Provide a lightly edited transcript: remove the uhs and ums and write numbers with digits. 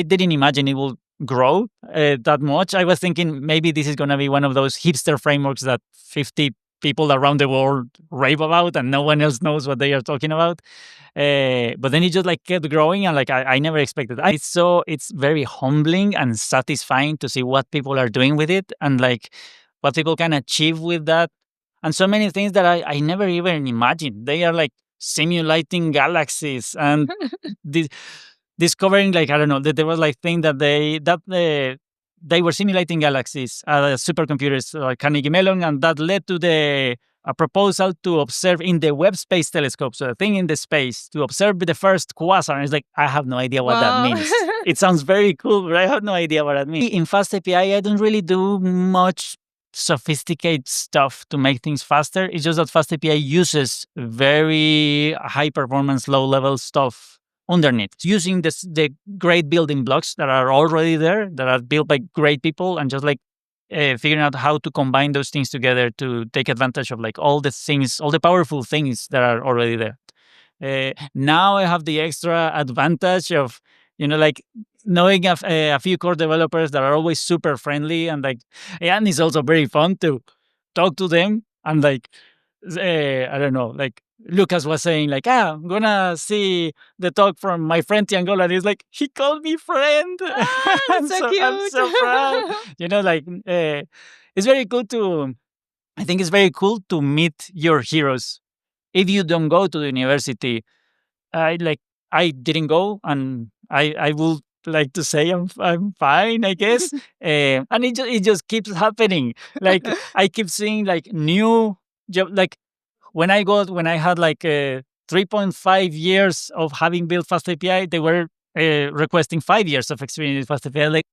I didn't imagine it will grow that much. I was thinking maybe this is going to be one of those hipster frameworks that 50 people around the world rave about and no one else knows what they are talking about. But then it just like kept growing, and like I never expected that. It's very humbling and satisfying to see what people are doing with it and like what people can achieve with that. And so many things that I never even imagined. They are like simulating galaxies and discovering, like, I don't know, that there was like thing that they were simulating galaxies supercomputers like Carnegie Mellon, and that led to a proposal to observe in the Webb Space Telescope, so a thing in the space, to observe the first quasar. And it's like, I have no idea what that means. It sounds very cool, but I have no idea what that means. In FastAPI, I don't really do much sophisticated stuff to make things faster. It's just that FastAPI uses very high performance, low level stuff underneath, using the great building blocks that are already there, that are built by great people, and just like figuring out how to combine those things together to take advantage of like all the things, all the powerful things that are already there. Now I have the extra advantage of, like knowing a few core developers that are always super friendly, and like, and it's also very fun to talk to them. And like, I don't know, like Lucas was saying, like, I'm gonna see the talk from my friend Tiangola, and he's like, he called me friend. That's so cute. I'm so proud. Like, it's very cool I think it's very cool to meet your heroes. If you don't go to the university, I didn't go, and I will like to say I'm fine, I guess. And it just keeps happening. Like, I keep seeing like new job, like when I had like 3.5 years of having built FastAPI, they were requesting 5 years of experience with FastAPI. Like,